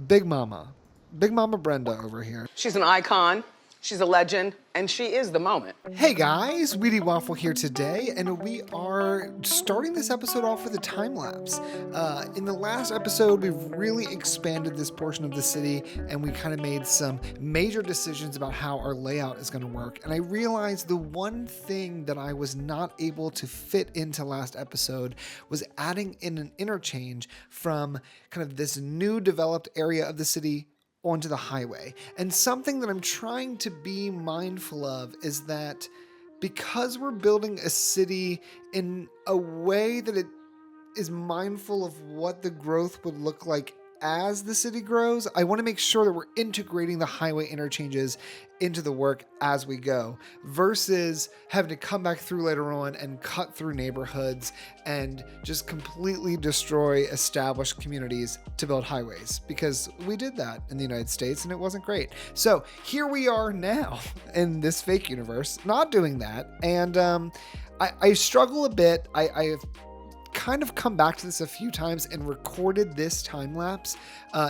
Big Mama. Big Mama Brenda over here. She's an icon, she's a legend, and she is the moment. Hey guys, Wheatywaffle here today, and we are starting this episode off with a time lapse. In the last episode, we've really expanded this portion of the city, and we kind of made some major decisions about how our layout is going to work. And I realized the one thing that I was not able to fit into last episode was adding in an interchange from kind of this new developed area of the city onto the highway. And something that I'm trying to be mindful of is that because we're building a city in a way that it is mindful of what the growth would look like as the city grows, I want to make sure that we're integrating the highway interchanges into the work as we go versus having to come back through later on and cut through neighborhoods and just completely destroy established communities to build highways, because we did that in the United States and it wasn't great. So here we are now in this fake universe, not doing that. And I struggle a bit. I've kind of come back to this a few times and recorded this time lapse,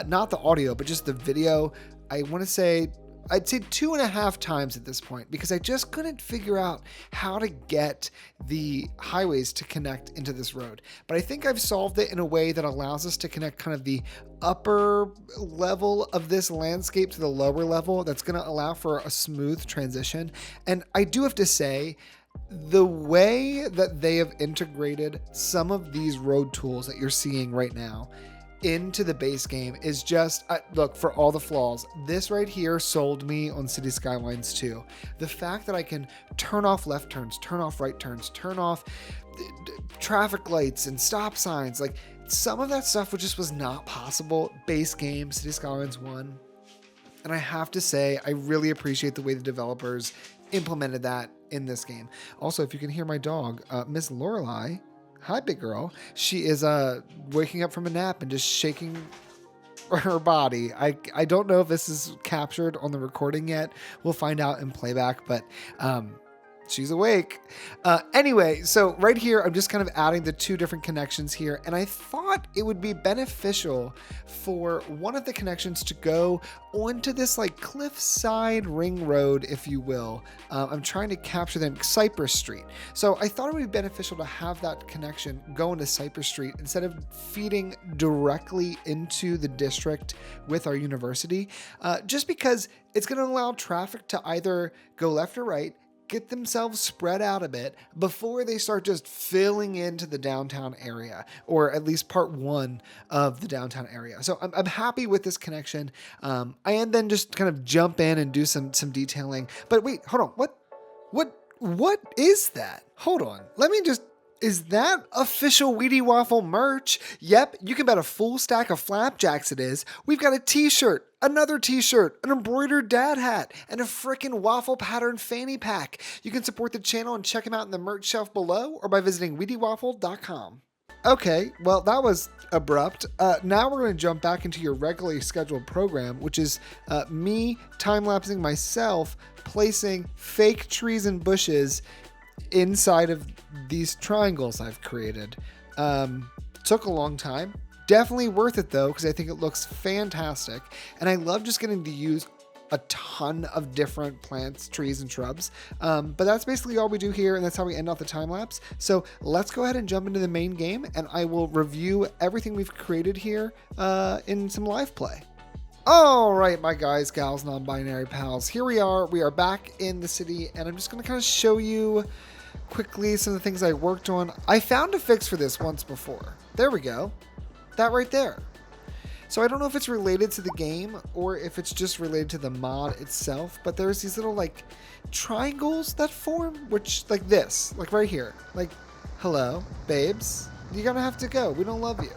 not the audio, but just the video. I want to say, I'd say 2.5 times at this point, because I just couldn't figure out how to get the highways to connect into this road. But I think I've solved it in a way that allows us to connect kind of the upper level of this landscape to the lower level. That's going to allow for a smooth transition. And I do have to say, the way that they have integrated some of these road tools that you're seeing right now into the base game is just, look, for all the flaws, this right here sold me on City Skylines 2. The fact that I can turn off left turns, turn off right turns, turn off traffic lights and stop signs, like some of that stuff which just was not possible base game City Skylines 1. And I have to say, I really appreciate the way the developers implemented that in this game. Also, if you can hear my dog, Miss Lorelei, hi big girl, she is waking up from a nap and just shaking her body. I don't know if this is captured on the recording yet. We'll find out in playback, but she's awake. Anyway, so right here, I'm just kind of adding the two different connections here. And I thought it would be beneficial for one of the connections to go onto this like cliffside ring road, if you will. I'm trying to capture them, Cypress Street. So I thought it would be beneficial to have that connection go into Cypress Street instead of feeding directly into the district with our university, just because it's going to allow traffic to either go left or right, get themselves spread out a bit before they start just filling into the downtown area, or at least part one of the downtown area. So I'm happy with this connection. I and then just kind of jump in and do some detailing. But wait, hold on. What is that? Hold on. Let me just. Is that official Wheatywaffle merch? Yep, you can bet a full stack of flapjacks it is. We've got a t-shirt, another t-shirt, an embroidered dad hat, and a frickin' waffle pattern fanny pack. You can support the channel and check them out in the merch shelf below or by visiting wheatywaffle.com. Okay, well, that was abrupt. Now we're going to jump back into your regularly scheduled program, which is me time-lapsing myself, placing fake trees and bushes inside of these triangles I've created. Took a long time. Definitely worth it though, because I think it looks fantastic. And I love just getting to use a ton of different plants, trees, and shrubs. But that's basically all we do here, and that's how we end off the time lapse. So let's go ahead and jump into the main game, and I will review everything we've created here in some live play. All right, my guys, gals, non-binary pals, here we are. We are back in the city, and I'm just going to kind of show you quickly some of the things I worked on. I found a fix for this once before. There we go. That right there. So I don't know if it's related to the game or if it's just related to the mod itself, but there's these little like triangles that form, which like this, like right here, like, hello, babes, you're gonna have to go. We don't love you.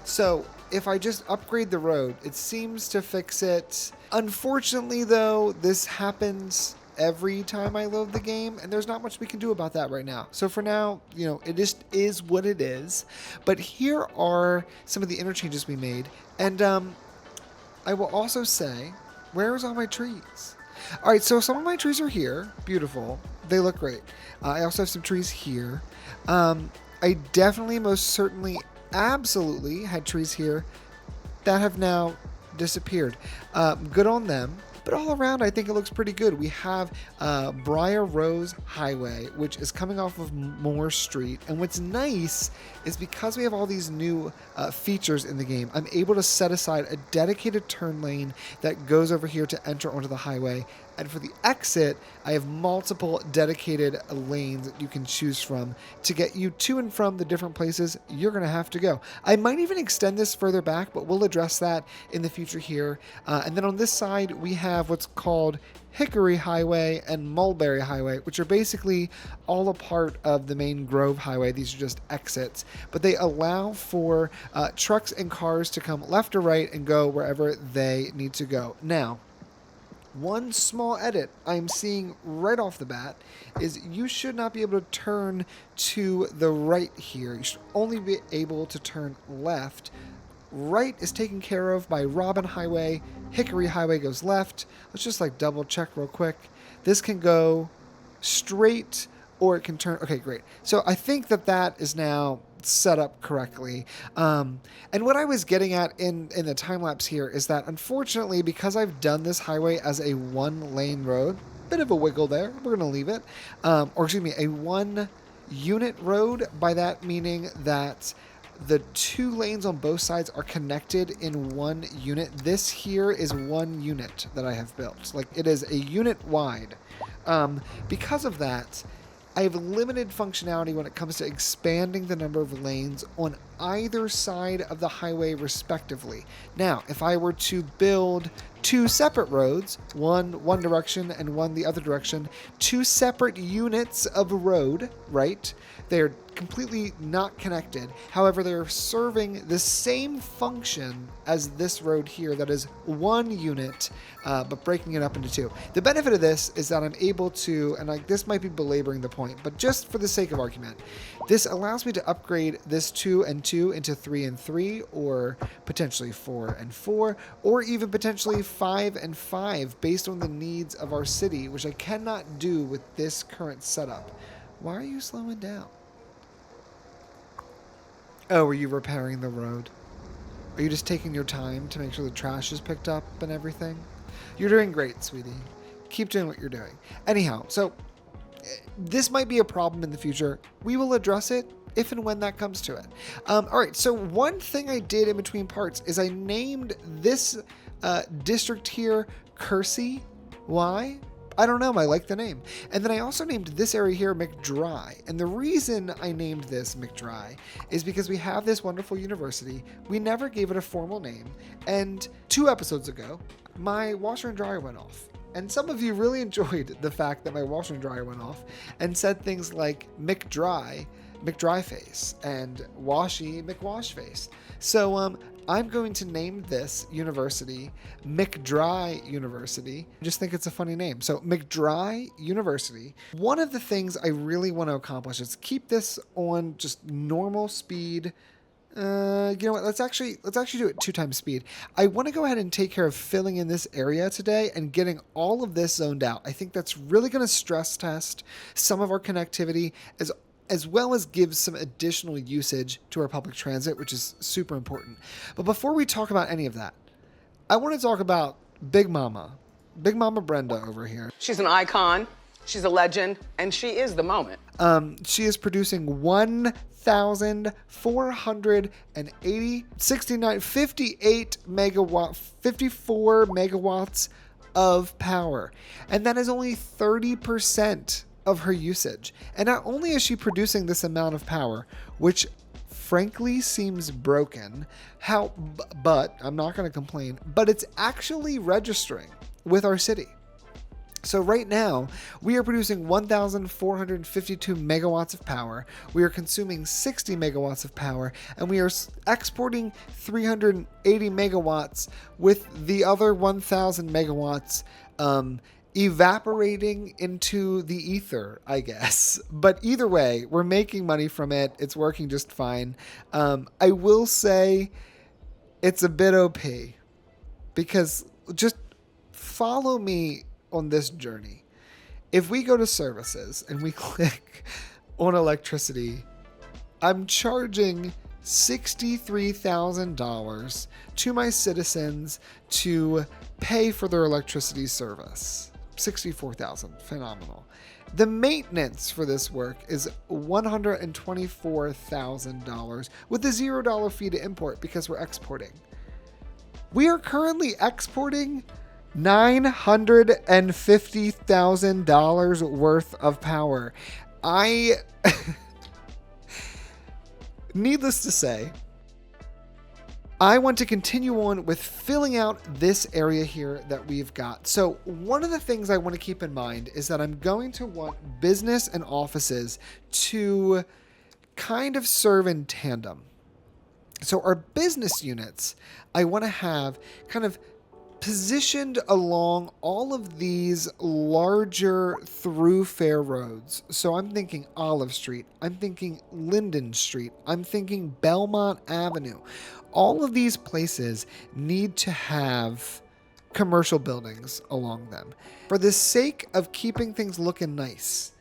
So if I just upgrade the road, it seems to fix it. Unfortunately though, this happens every time I load the game, and there's not much we can do about that right now. So for now, you know, it just is what it is. But here are some of the interchanges we made, and I will also say, where's all my trees? All right, so some of my trees are here. Beautiful. They look great. I also have some trees here. I definitely, most certainly, absolutely had trees here that have now disappeared. Good on them. But all around, I think it looks pretty good. We have Briar Rose Highway, which is coming off of Moore Street. And what's nice is because we have all these new features in the game, I'm able to set aside a dedicated turn lane that goes over here to enter onto the highway. And for the exit, I have multiple dedicated lanes that you can choose from to get you to and from the different places you're going to have to go. I might even extend this further back, but we'll address that in the future here. And then on this side, we have what's called Hickory Highway and Mulberry Highway, which are basically all a part of the main Grove Highway. These are just exits, but they allow for trucks and cars to come left or right and go wherever they need to go. Now, one small edit I'm seeing right off the bat is you should not be able to turn to the right here. You should only be able to turn left. Right is taken care of by Robin Highway. Hickory Highway goes left. Let's just double check real quick. This can go straight or it can turn. Okay, great. So I think that is now set up correctly. And what I was getting at in the time lapse here is that unfortunately, because I've done this highway as a 1-lane road, bit of a wiggle there, we're going to leave it, or excuse me, a 1-unit road, by that meaning that the 2 lanes on both sides are connected in 1 unit. This here is 1 unit that I have built. It is a unit wide. Because of that, I have limited functionality when it comes to expanding the number of lanes on either side of the highway respectively. Now, if I were to build 2 separate roads, one direction and one the other direction, 2 separate units of road, right? They're completely not connected. However, they're serving the same function as this road here that is 1 unit, but breaking it up into 2. The benefit of this is that I'm able to, and this might be belaboring the point, but just for the sake of argument, this allows me to upgrade this 2 and 2 into 3 and 3, or potentially 4 and 4, or even potentially 5 and 5 based on the needs of our city, which I cannot do with this current setup. Why are you slowing down? Oh, were you repairing the road? Are you just taking your time to make sure the trash is picked up and everything? You're doing great, sweetie. Keep doing what you're doing. Anyhow, so this might be a problem in the future. We will address it if and when that comes to it. All right, so one thing I did in between parts is I named this district here Kersey. Why? I don't know. I like the name. And then I also named this area here McDry. And the reason I named this McDry is because we have this wonderful university. We never gave it a formal name. And 2 episodes ago, my washer and dryer went off. And some of you really enjoyed the fact that my washer and dryer went off and said things like McDry face, and Washy McWash face. So I'm going to name this university McDry University. I just think it's a funny name. So McDry University. One of the things I really want to accomplish is keep this on just normal speed. You know what? Let's actually do it 2 times speed. I want to go ahead and take care of filling in this area today and getting all of this zoned out. I think that's really going to stress test some of our connectivity as well as give some additional usage to our public transit, which is super important. But before we talk about any of that, I want to talk about Big Mama Brenda over here. She's an icon, she's a legend, and she is the moment. She is producing 54 megawatts of power. And that is only 30% of her usage. And not only is she producing this amount of power, which frankly seems broken, but I'm not going to complain, but it's actually registering with our city. So right now, we are producing 1,452 megawatts of power. We are consuming 60 megawatts of power, and we are exporting 380 megawatts, with the other 1,000 megawatts evaporating into the ether, I guess. But either way, we're making money from it. It's working just fine. I will say it's a bit OP, because just follow me on this journey. If we go to services and we click on electricity, I'm charging $63,000 to my citizens to pay for their electricity service. $64,000, phenomenal. The maintenance for this work is $124,000 with a $0 fee to import because we're exporting. We are currently exporting $950,000 worth of power. Needless to say, I want to continue on with filling out this area here that we've got. So one of the things I want to keep in mind is that I'm going to want business and offices to kind of serve in tandem. So our business units, I want to have kind of positioned along all of these larger thoroughfare roads. So I'm thinking Olive Street, I'm thinking Linden Street, I'm thinking Belmont Avenue. All of these places need to have commercial buildings along them. For the sake of keeping things looking nice,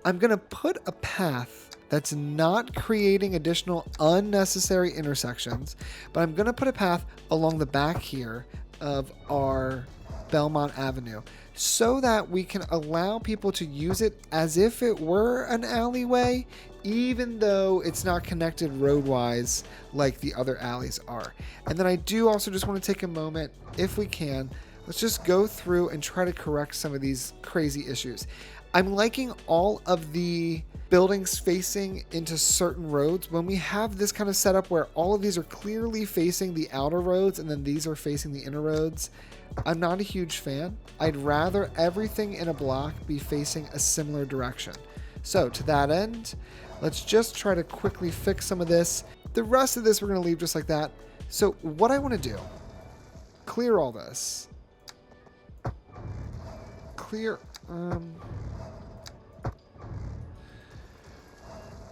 I'm going to put a path that's not creating additional unnecessary intersections, but I'm going to put a path along the back here of our Belmont Avenue so that we can allow people to use it as if it were an alleyway, even though it's not connected road-wise like the other alleys are. And then I do also just want to take a moment, if we can, let's just go through and try to correct some of these crazy issues. I'm liking all of the buildings facing into certain roads. When we have this kind of setup where all of these are clearly facing the outer roads and then these are facing the inner roads, I'm not a huge fan. I'd rather everything in a block be facing a similar direction. So to that end, let's just try to quickly fix some of this. The rest of this we're going to leave just like that. So what I want to do, clear all this. Clear,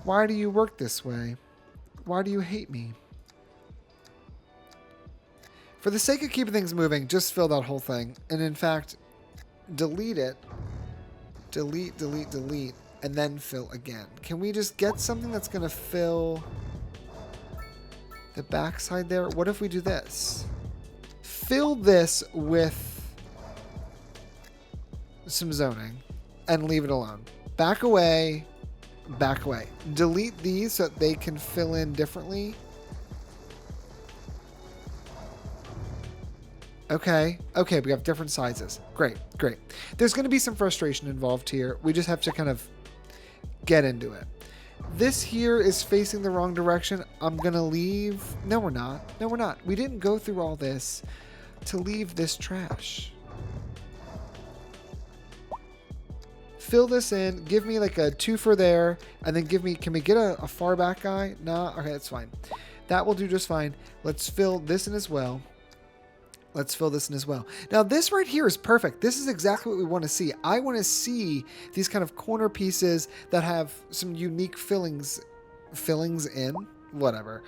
why do you work this way? Why do you hate me? For the sake of keeping things moving, just fill that whole thing. And in fact, delete it. Delete, delete, delete. And then fill again. Can we just get something that's going to fill the backside there? What if we do this? Fill this with some zoning and leave it alone. Back away. Back away. Delete these so that they can fill in differently. Okay. Okay, we have different sizes. Great, great. There's going to be some frustration involved here. We just have to kind of get into it. This here is facing the wrong direction. I'm going to leave... No, we're not. No, we're not. We didn't go through all this to leave this trash. Fill this in, give me like a twofer there, and then give me, can we get a far back guy? Nah, okay, that's fine. That will do just fine. Let's fill this in as well. Let's fill this in as well. Now this right here is perfect. This is exactly what we want to see. I want to see these kind of corner pieces that have some unique fillings in, whatever.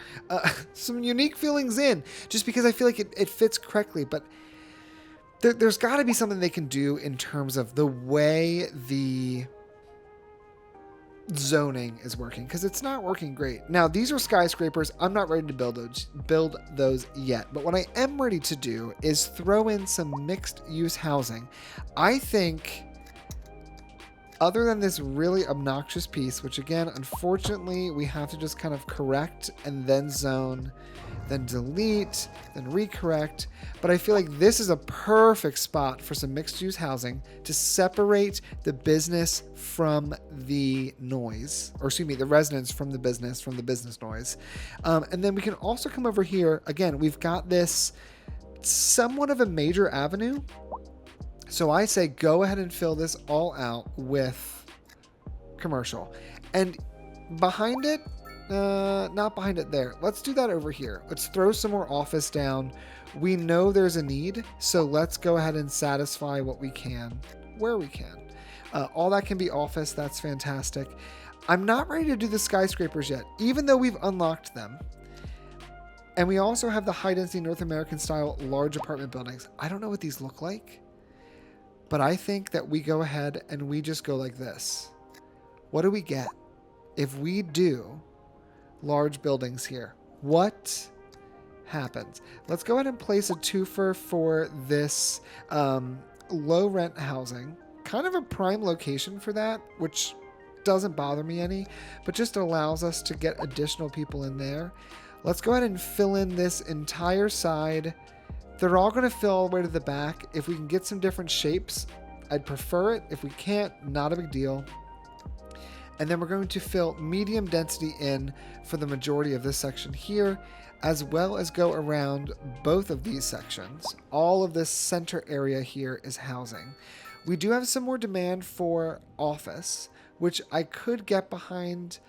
Some unique fillings in, just because I feel like it fits correctly, but there's got to be something they can do in terms of the way the zoning is working, because it's not working great. Now, these are skyscrapers. I'm not ready to build those yet. But what I am ready to do is throw in some mixed-use housing. I think, other than this really obnoxious piece, which again, unfortunately, we have to just kind of correct and then zone, then delete, then recorrect. But I feel like this is a perfect spot for some mixed-use housing to separate the business from the noise, or excuse me, the residents from the business noise. And then we can also come over here. Again, we've got this somewhat of a major avenue. So I say go ahead and fill this all out with commercial. And behind it, not behind it there. Let's do that over here. Let's throw some more office down. We know there's a need, so let's go ahead and satisfy what we can, where we can. All that can be office. That's fantastic. I'm not ready to do the skyscrapers yet, even though we've unlocked them. And we also have the high-density North American style large apartment buildings. I don't know what these look like, but I think that we go ahead and we just go like this. What do we get? If we do large buildings here. What happens? Let's go ahead and place a twofer for this low rent housing. Kind of a prime location for that, which doesn't bother me any, but just allows us to get additional people in there. Let's go ahead and fill in this entire side. They're all going to fill all the way to the back. If we can get some different shapes, I'd prefer it. If we can't, not a big deal. And then we're going to fill medium density in for the majority of this section here, as well as go around both of these sections. All of this center area here is housing. We do have some more demand for office, which I could get behind.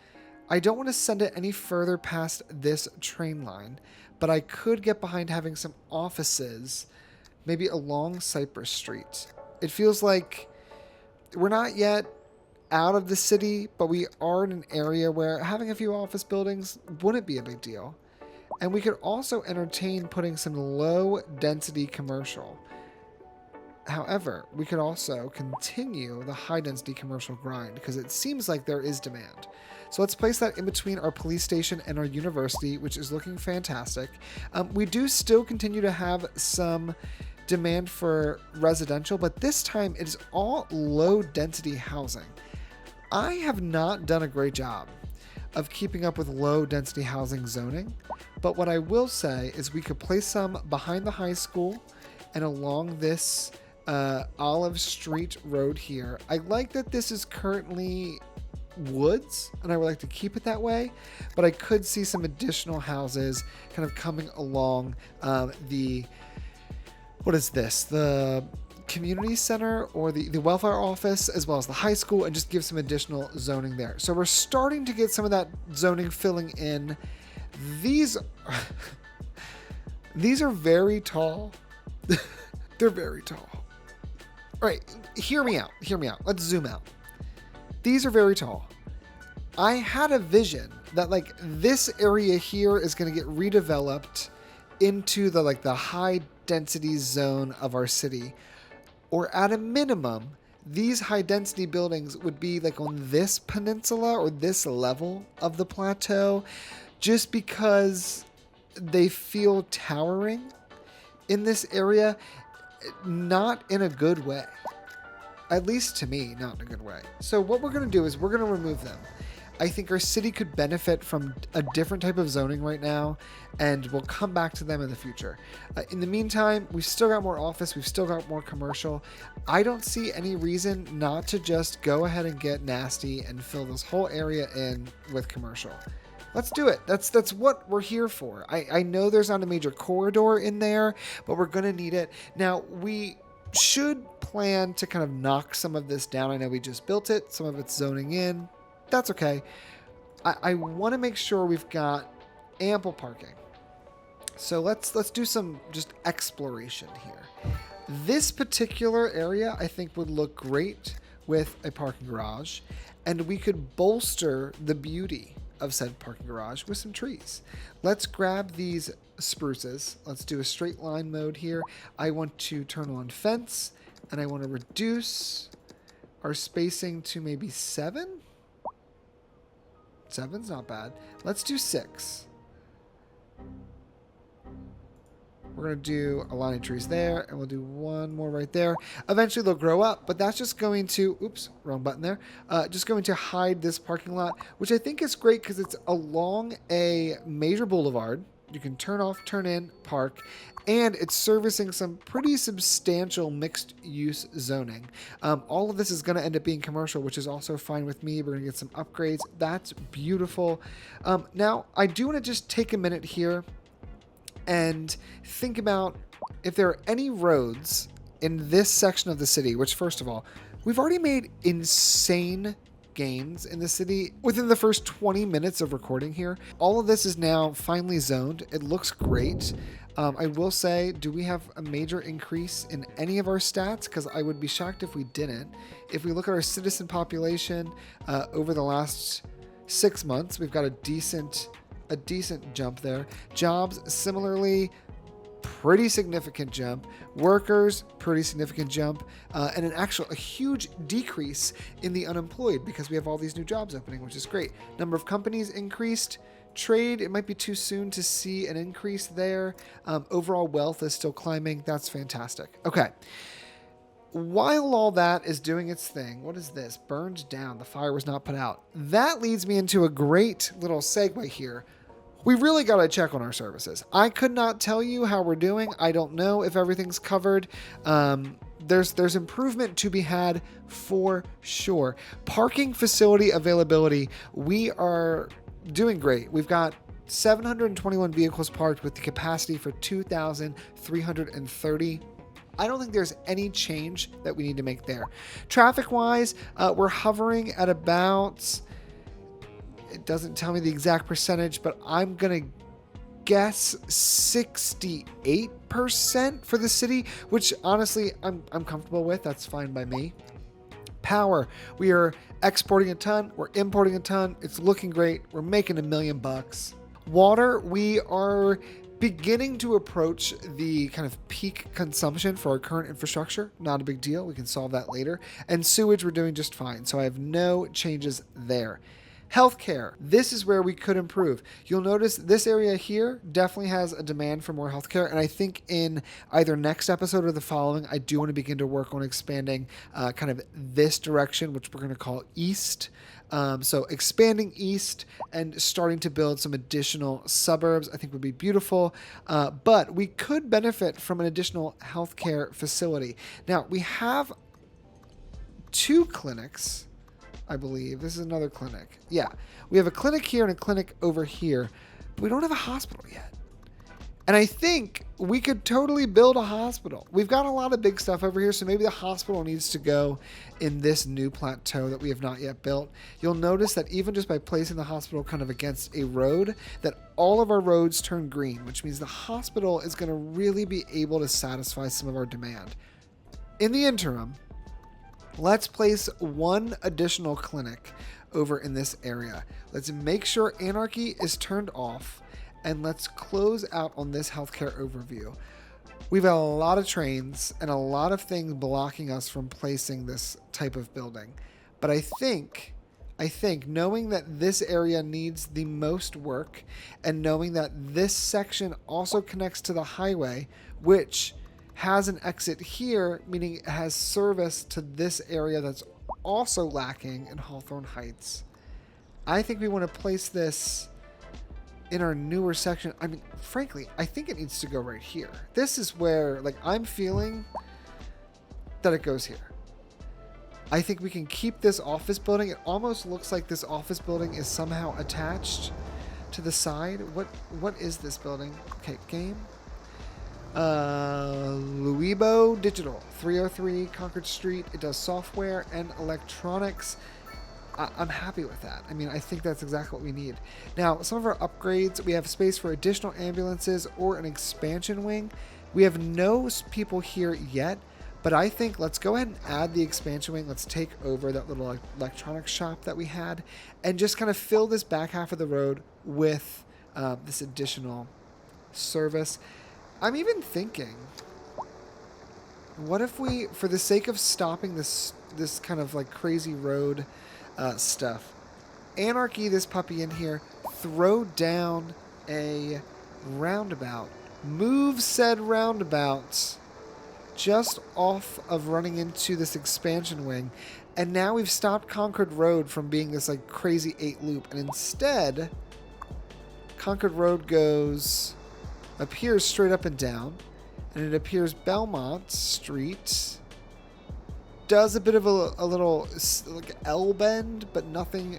I don't want to send it any further past this train line, but I could get behind having some offices maybe along Cypress Street. It feels like we're not yet out of the city, but we are in an area where having a few office buildings wouldn't be a big deal. And we could also entertain putting some low density commercial. However, we could also continue the high density commercial grind because it seems like there is demand. So let's place that in between our police station and our university, which is looking fantastic. We do still continue to have some demand for residential, but this time it is all low density housing. I have not done a great job of keeping up with low density housing zoning, but what I will say is we could place some behind the high school and along this Olive Street Road here. I like that this is currently woods, and I would like to keep it that way, but I could see some additional houses kind of coming along what is this? The community center or the welfare office, as well as the high school, and just give some additional zoning there. So we're starting to get some of that zoning filling in. These are very tall. They're very tall. All right, hear me out. Let's zoom out. These are very tall. I had a vision that like this area here is going to get redeveloped into the high density zone of our city. Or at a minimum, these high density buildings would be like on this peninsula or this level of the plateau, just because they feel towering in this area, not in a good way. At least to me, not in a good way. So what we're going to do is we're going to remove them. I think our city could benefit from a different type of zoning right now, and we'll come back to them in the future. In the meantime, we've still got more office, we've still got more commercial. I don't see any reason not to just go ahead and get nasty and fill this whole area in with commercial. Let's do it. That's what we're here for. I know there's not a major corridor in there, but we're going to need it. Now, we should plan to kind of knock some of this down. I know we just built it. Some of it's zoning in. That's okay. I want to make sure we've got ample parking. So let's do some just exploration here. This particular area I think would look great with a parking garage, and we could bolster the beauty of said parking garage with some trees. Let's grab these spruces. Let's do a straight line mode here. I want to turn on fence, and I want to reduce our spacing to maybe 7. 7's not bad. Let's do 6. We're going to do a line of trees there, and we'll do one more right there. Eventually they'll grow up, but that's just going to, oops, wrong button there. Just going to hide this parking lot, which I think is great because it's along a major boulevard. You can turn off, turn in, park, and it's servicing some pretty substantial mixed use zoning. All of this is going to end up being commercial, which is also fine with me. We're going to get some upgrades. That's beautiful. Now, I do want to just take a minute here and think about if there are any roads in this section of the city, which first of all, we've already made insane gains in the city within the first 20 minutes of recording here. All of this is now finally zoned. It looks great. I will say, do we have a major increase in any of our stats? Because I would be shocked if we didn't. If we look at our citizen population over the last 6 months, we've got a decent jump there. Jobs, similarly, pretty significant jump. Workers, pretty significant jump. And a huge decrease in the unemployed because we have all these new jobs opening, which is great. Number of companies increased Trade, it might be too soon to see an increase there. Overall wealth is still climbing. That's fantastic. Okay. While all that is doing its thing, what is this? Burned down. The fire was not put out. That leads me into a great little segue here. We really got to check on our services. I could not tell you how we're doing. I don't know if everything's covered. There's improvement to be had for sure. Parking facility availability, we are doing great. We've got 721 vehicles parked with the capacity for 2,330. I don't think there's any change that we need to make there. Traffic-wise, we're hovering at about, it doesn't tell me the exact percentage, but I'm going to guess 68% for the city, which honestly I'm comfortable with. That's fine by me. Power, we are exporting a ton, we're importing a ton. It's looking great. We're making $1 million. Water, we are beginning to approach the kind of peak consumption for our current infrastructure. Not a big deal. We can solve that later. And sewage, we're doing just fine. So I have no changes there. Healthcare, this is where we could improve. You'll notice this area here definitely has a demand for more healthcare, and I think in either next episode or the following, I do want to begin to work on expanding kind of this direction, which we're going to call east. So expanding east and starting to build some additional suburbs, I think would be beautiful. But we could benefit from an additional healthcare facility. Now, we have 2 clinics. I believe. This is another clinic. Yeah. We have a clinic here and a clinic over here, but we don't have a hospital yet. And I think we could totally build a hospital. We've got a lot of big stuff over here, so maybe the hospital needs to go in this new plateau that we have not yet built. You'll notice that even just by placing the hospital kind of against a road, that all of our roads turn green, which means the hospital is going to really be able to satisfy some of our demand. In the interim, let's place 1 additional clinic over in this area. Let's make sure anarchy is turned off, and let's close out on this healthcare overview. We've got a lot of trains and a lot of things blocking us from placing this type of building. But I think knowing that this area needs the most work, and knowing that this section also connects to the highway, which has an exit here, meaning it has service to this area that's also lacking in Hawthorne Heights. I think we want to place this in our newer section. I mean, frankly, I think it needs to go right here. This is where, like, I'm feeling that it goes here. I think we can keep this office building. It almost looks like this office building is somehow attached to the side. What is this building? Okay, game. Louisbo Digital, 303 Concord Street. It does software and electronics. I'm happy with that. I mean, I think that's exactly what we need. Now, some of our upgrades, we have space for additional ambulances or an expansion wing. We have no people here yet, but I think let's go ahead and add the expansion wing. Let's take over that little electronics shop that we had and just kind of fill this back half of the road with this additional service. I'm even thinking, what if we, for the sake of stopping this kind of like crazy road stuff, anarchy this puppy in here, throw down a roundabout, move said roundabout just off of running into this expansion wing, and now we've stopped Concord Road from being this like crazy 8 loop, and instead Concord Road appears straight up and down, and it appears Belmont Street does a bit of a little like L bend, but nothing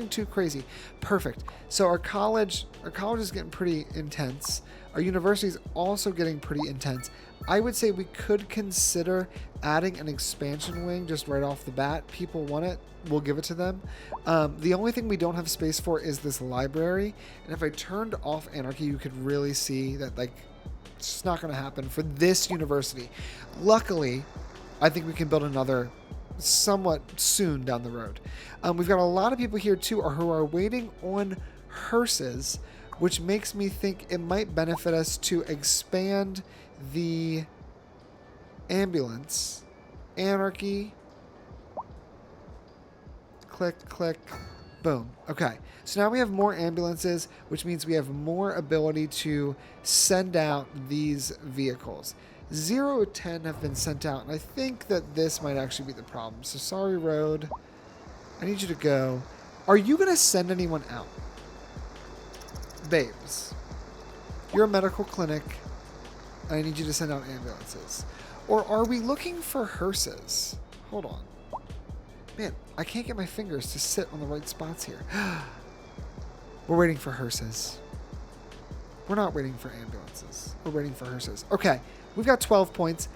too crazy. Perfect. So our college is getting pretty intense. Our university is also getting pretty intense. I would say we could consider adding an expansion wing just right off the bat. People want it, we'll give it to them. The only thing we don't have space for is this library. And if I turned off anarchy, you could really see that, like, it's just not going to happen for this university. Luckily, I think we can build another somewhat soon down the road. We've got a lot of people here too who are waiting on hearses, which makes me think it might benefit us to expand the ambulance. Anarchy. Click, click, Boom. Okay. So now we have more ambulances, which means we have more ability to send out these vehicles. 0 to 10 have been sent out, and I think that this might actually be the problem. So sorry, road. I need you to go. Are you going to send anyone out? Babes. You're a medical clinic. I need you to send out ambulances. Or are we looking for hearses? Hold on. Man, I can't get my fingers to sit on the right spots here. We're waiting for hearses. We're not waiting for ambulances. We're waiting for hearses. Okay, we've got 12 points.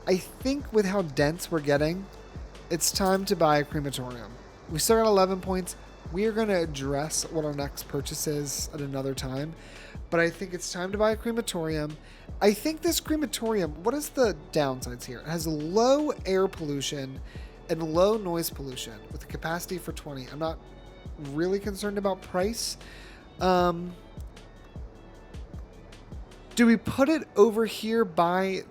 I think with how dense we're getting, it's time to buy a crematorium. We still got 11 points. We are going to address what our next purchase is at another time. But I think it's time to buy a crematorium. I think this crematorium, what is the downsides here? It has low air pollution and low noise pollution with a capacity for 20. I'm not really concerned about price. Do we put it over here by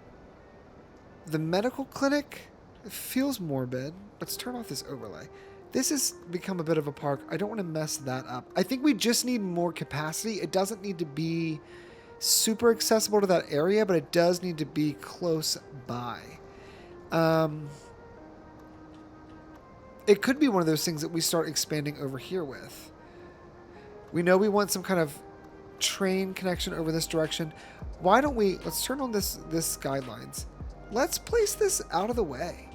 the medical clinic? It feels morbid. Let's turn off this overlay. This has become a bit of a park. I don't want to mess that up. I think we just need more capacity. It doesn't need to be super accessible to that area, but it does need to be close by. It could be one of those things that we start expanding over here with. We know we want some kind of train connection over this direction. Why don't we, let's turn on this Skylines. Let's place this out of the way.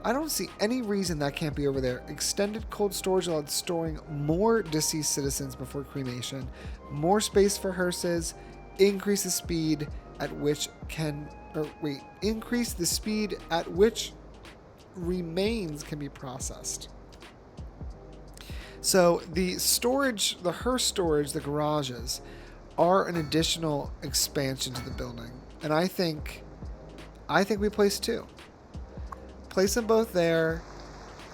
I don't see any reason that can't be over there. Extended cold storage allowed storing more deceased citizens before cremation. More space for hearses. Increase the speed at which increase the speed at which remains can be processed. So the storage, the hearse storage, the garages are an additional expansion to the building. And I think we place 2. Place them both there.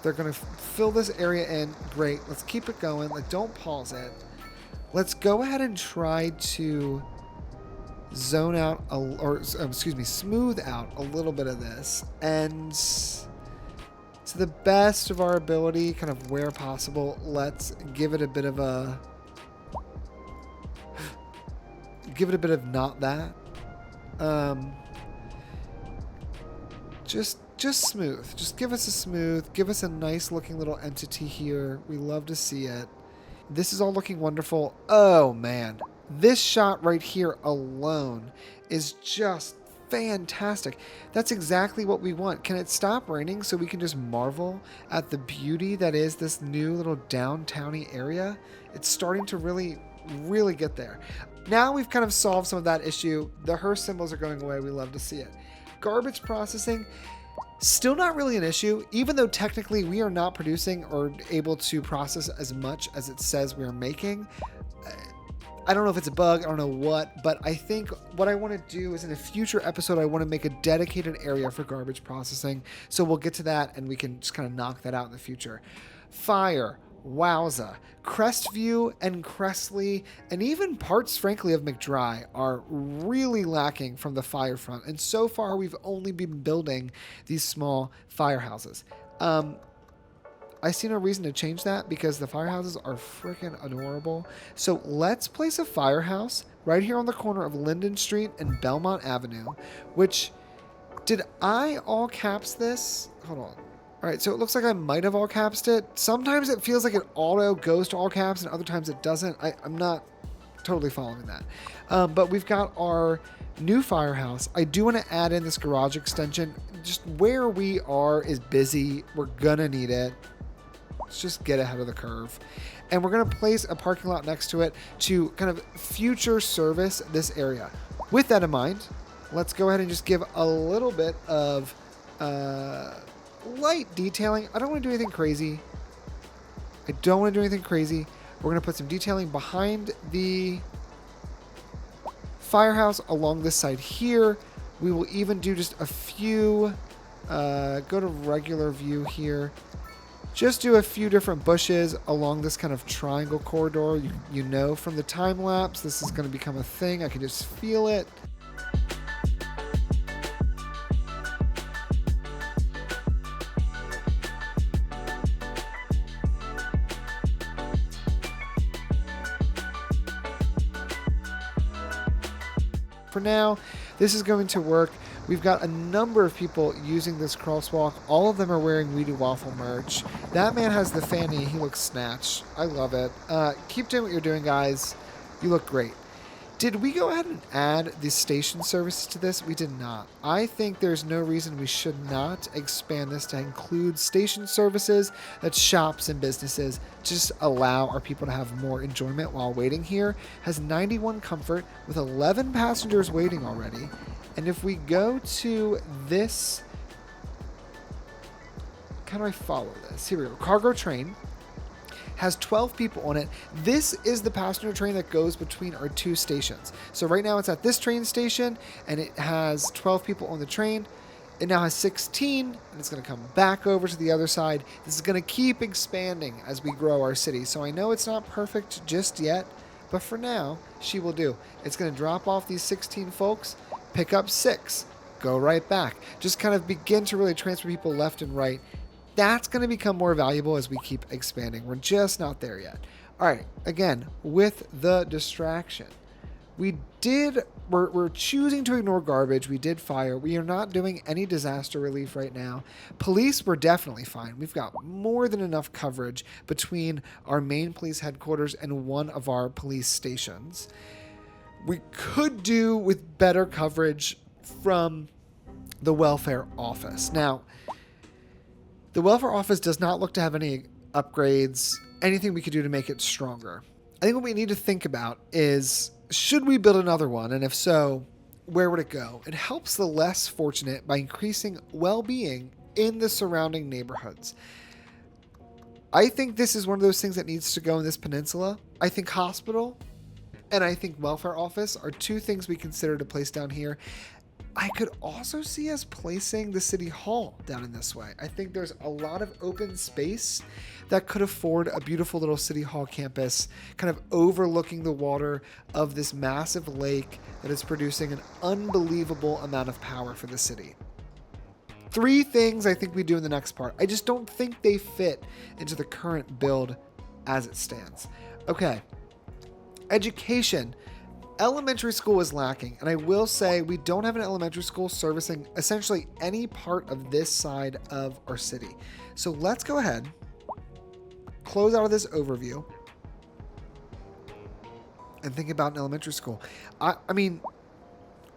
They're going to fill this area in. Great. Let's keep it going. Like, don't pause it. Let's go ahead and try to zone out, smooth out a little bit of this. And to the best of our ability, kind of where possible, let's give it a bit of not that. Just smooth. Just give us a smooth. Give us a nice looking little entity here. We love to see it. This is all looking wonderful. Oh man. This shot right here alone is just fantastic. That's exactly what we want. Can it stop raining so we can just marvel at the beauty that is this new little downtowny area? It's starting to really, really get there. Now we've kind of solved some of that issue. The hearse symbols are going away. We love to see it. Garbage processing, still not really an issue, even though technically we are not producing or able to process as much as it says we're making. I don't know if it's a bug, I don't know what, but I think what I want to do is in a future episode, I want to make a dedicated area for garbage processing. So we'll get to that and we can just kind of knock that out in the future. Fire, wowza. Crestview and Crestley, and even parts, frankly, of McDry are really lacking from the fire front. And so far, we've only been building these small firehouses. I see no reason to change that because the firehouses are freaking adorable. So let's place a firehouse right here on the corner of Linden Street and Belmont Avenue, which, did I all caps this? Hold on. All right, so it looks like I might have all capsed it. Sometimes it feels like it auto goes to all caps and other times it doesn't. I'm not totally following that. But we've got our new firehouse. I do want to add in this garage extension. Just where we are is busy. We're going to need it. Let's just get ahead of the curve. And we're going to place a parking lot next to it to kind of future service this area. With that in mind, let's go ahead and just give a little bit of light detailing. I don't want to do anything crazy. We're going to put some detailing behind the firehouse along this side here. We will even do just a few, go to regular view here. Just do a few different bushes along this kind of triangle corridor. You know from the time lapse, this is going to become a thing. I can just feel it. for now, this is going to work. We've got a number of people using this crosswalk. All of them are wearing Wheatywaffle merch. That man has the fanny. He looks snatched. I love it. Keep doing what you're doing, guys. You look great. Did we go ahead and add the station services to this? We did not. I think there's no reason we should not expand this to include station services, that's shops and businesses, just allow our people to have more enjoyment while waiting here. Has 91 comfort with 11 passengers waiting already. And if we go to this, how do I follow this? Here we go. Cargo train. Has 12 people on it. This is the passenger train that goes between our two stations. So right now it's at this train station and it has 12 people on the train. It now has 16 and it's going to come back over to the other side. This is going to keep expanding as we grow our city. So I know it's not perfect just yet, but for now, she will do. It's going to drop off these 16 folks, pick up 6, go right back. Just kind of begin to really transfer people left and right. That's going to become more valuable as we keep expanding. We're just not there yet. All right, again, with the distraction. We're choosing to ignore garbage. We did fire. We are not doing any disaster relief right now. Police, we're definitely fine. We've got more than enough coverage between our main police headquarters and one of our police stations. We could do with better coverage from the welfare office. Now, the welfare office does not look to have any upgrades, anything we could do to make it stronger. I think what we need to think about is, should we build another one? And if so, where would it go? It helps the less fortunate by increasing well-being in the surrounding neighborhoods. I think this is one of those things that needs to go in this peninsula. I think hospital and I think welfare office are two things we consider to place down here. I could also see us placing the city hall down in this way. I think there's a lot of open space that could afford a beautiful little city hall campus, kind of overlooking the water of this massive lake that is producing an unbelievable amount of power for the city. 3 things I think we do in the next part. I just don't think they fit into the current build as it stands. Okay. Education. Elementary school is lacking, and I will say we don't have an elementary school servicing essentially any part of this side of our city. So let's go ahead, close out of this overview, and think about an elementary school. I mean,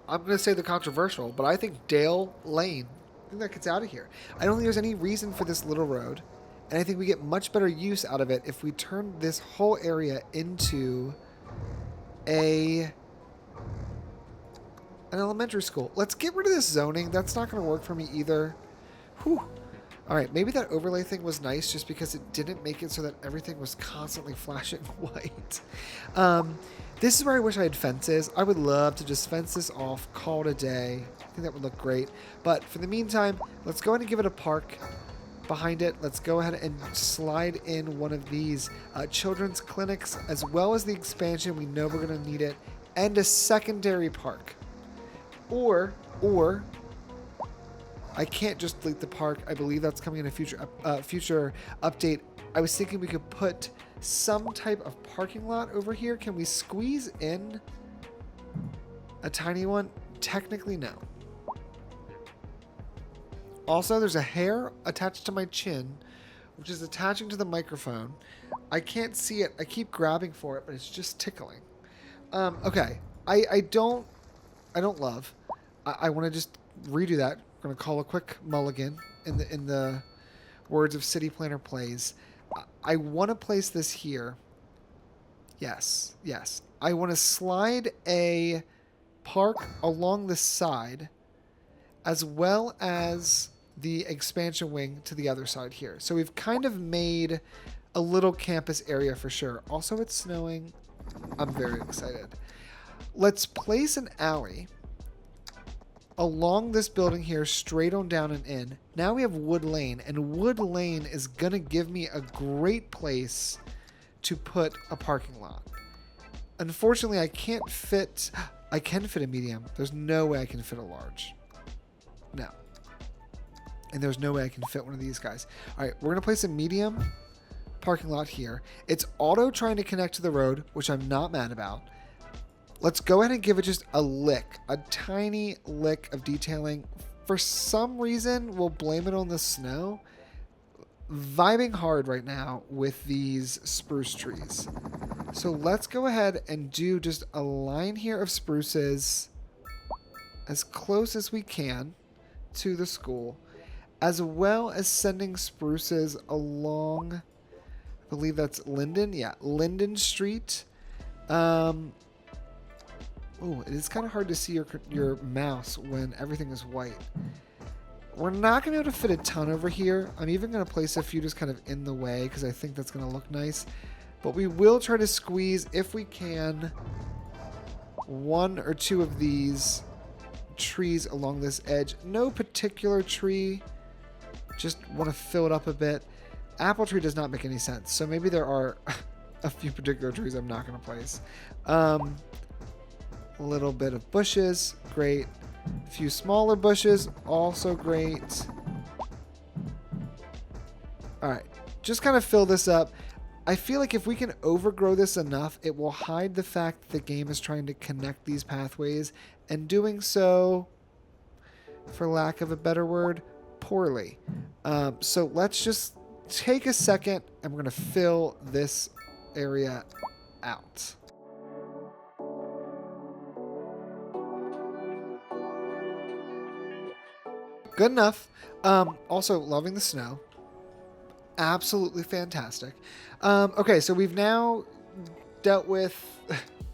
I'm going to say the controversial, but I think Dale Lane, I think that gets out of here. I don't think there's any reason for this little road, and I think we get much better use out of it if we turn this whole area into an elementary school. Let's get rid of this zoning. That's not going to work for me either. Whew. All right, maybe that overlay thing was nice just because it didn't make it so that everything was constantly flashing white. This is where I wish I had fences. I would love to just fence this off, call it a day. I think that would look great. But for the meantime, let's go ahead and give it a park behind it. Let's go ahead and slide in one of these children's clinics, as well as the expansion. We know we're going to need it, and a secondary park. Or I can't just delete the park. I believe that's coming in a future update. I was thinking we could put some type of parking lot over here. Can we squeeze in a tiny one? Technically, no. Also, there's a hair attached to my chin, which is attaching to the microphone. I can't see it. I keep grabbing for it, but it's just tickling. Okay. I don't love. I want to just redo that. We're going to call a quick mulligan in the words of City Planner Plays. I want to place this here. Yes. I want to slide a park along the side, as well as the expansion wing to the other side here. So we've kind of made a little campus area for sure. Also, it's snowing. I'm very excited. Let's place an alley along this building here, straight on down and in. Now we have Wood Lane, and Wood Lane is going to give me a great place to put a parking lot. Unfortunately, I can fit a medium. There's no way I can fit a large. No. And there's no way I can fit one of these guys. All right, we're going to place a medium parking lot here. It's auto trying to connect to the road, which I'm not mad about. Let's go ahead and give it just a lick, a tiny lick of detailing. For some reason, we'll blame it on the snow. Vibing hard right now with these spruce trees. So let's go ahead and do just a line here of spruces as close as we can to the school, as well as sending spruces along, I believe that's Linden. Yeah, Linden Street. Oh, it is kind of hard to see your mouse when everything is white. We're not going to be able to fit a ton over here. I'm even going to place a few just kind of in the way because I think that's going to look nice. But we will try to squeeze, if we can, 1 or 2 of these trees along this edge. No particular tree. Just want to fill it up a bit. Apple tree does not make any sense. So maybe there are a few particular trees I'm not going to place. A little bit of bushes. Great. A few smaller bushes. Also great. Alright. Just kind of fill this up. I feel like if we can overgrow this enough, it will hide the fact that the game is trying to connect these pathways, and doing so, for lack of a better word, poorly. So let's just take a second, and we're going to fill this area out. Good enough. Also, loving the snow. Absolutely fantastic. Okay, so we've now dealt with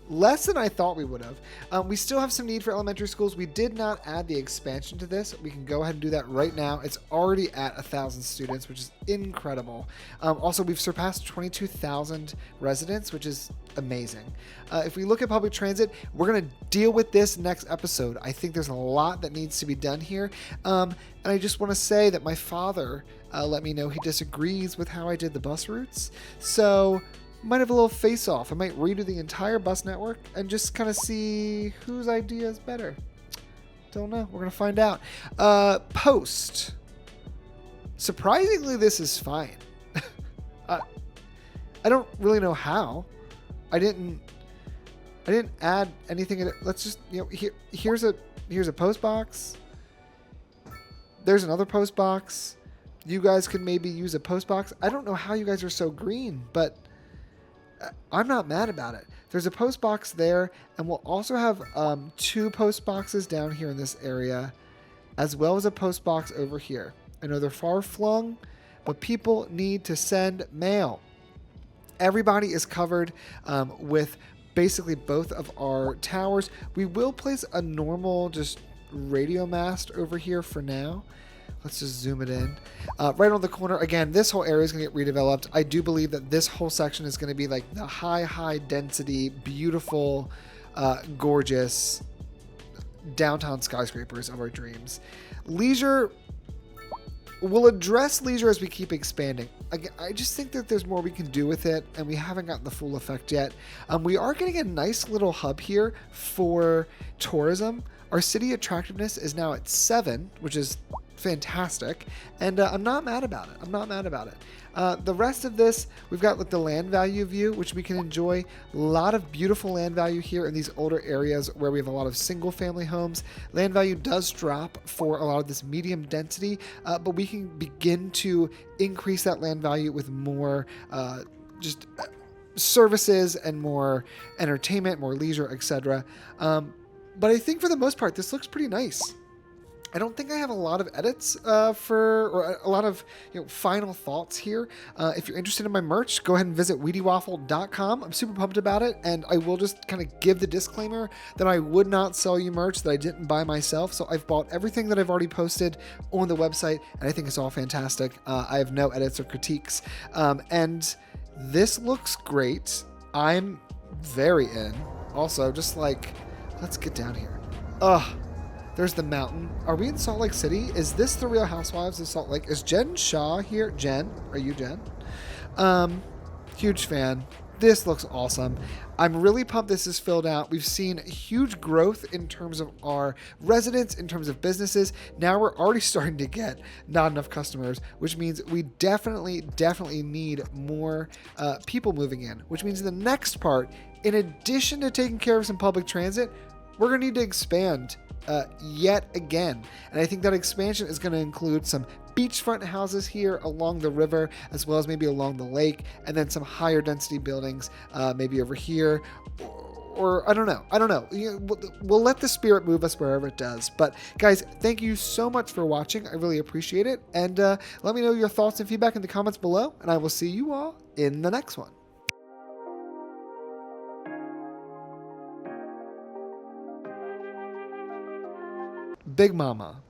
less than I thought we would have. We still have some need for elementary schools. We did not add the expansion to this. We can go ahead and do that right now. It's already at 1,000 students, which is incredible. Also, we've surpassed 22,000 residents, which is amazing. If we look at public transit, we're going to deal with this next episode. I think there's a lot that needs to be done here. And I just want to say that my father let me know he disagrees with how I did the bus routes. So might have a little face-off. I might redo the entire bus network and just kind of see whose idea is better. Don't know. We're going to find out. Post. Surprisingly, this is fine. I don't really know how. I didn't add anything in it. Let's just, here's a post box. There's another post box. You guys could maybe use a post box. I don't know how you guys are so green, but I'm not mad about it. There's a post box there, and we'll also have 2 post boxes down here in this area, as well as a post box over here. I know they're far flung, but people need to send mail. Everybody is covered with basically both of our towers. We will place a normal just radio mast over here for now. Let's just zoom it in. Right on the corner. Again, this whole area is going to get redeveloped. I do believe that this whole section is going to be like the high density, beautiful, gorgeous downtown skyscrapers of our dreams. Leisure, we'll address leisure as we keep expanding. Again, I just think that there's more we can do with it, and we haven't gotten the full effect yet. We are getting a nice little hub here for tourism. Our city attractiveness is now at 7, which is fantastic, and I'm not mad about it. The rest of this, we've got like the land value view, which we can enjoy. A lot of beautiful land value here in these older areas where we have a lot of single family homes. Land value does drop for a lot of this medium density, but we can begin to increase that land value with more services and more entertainment, more leisure, etc. But I think for the most part, this looks pretty nice. I don't think I have a lot of edits or a lot of final thoughts here. If you're interested in my merch, go ahead and visit Wheatywaffle.com. I'm super pumped about it, and I will just kind of give the disclaimer that I would not sell you merch that I didn't buy myself. So I've bought everything that I've already posted on the website, and I think it's all fantastic. I have no edits or critiques, and this looks great. I'm very in. Also, just like, let's get down here. There's the mountain. Are we in Salt Lake City? Is this the Real Housewives of Salt Lake? Is Jen Shaw here? Jen? Are you Jen? Huge fan. This looks awesome. I'm really pumped this is filled out. We've seen huge growth in terms of our residents, in terms of businesses. Now we're already starting to get not enough customers, which means we definitely need more people moving in, which means the next part, in addition to taking care of some public transit, we're going to need to expand yet again. And I think that expansion is going to include some beachfront houses here along the river, as well as maybe along the lake, and then some higher density buildings, maybe over here, or I don't know. We'll let the spirit move us wherever it does. But guys, thank you so much for watching. I really appreciate it. And let me know your thoughts and feedback in the comments below, and I will see you all in the next one. Big Mama.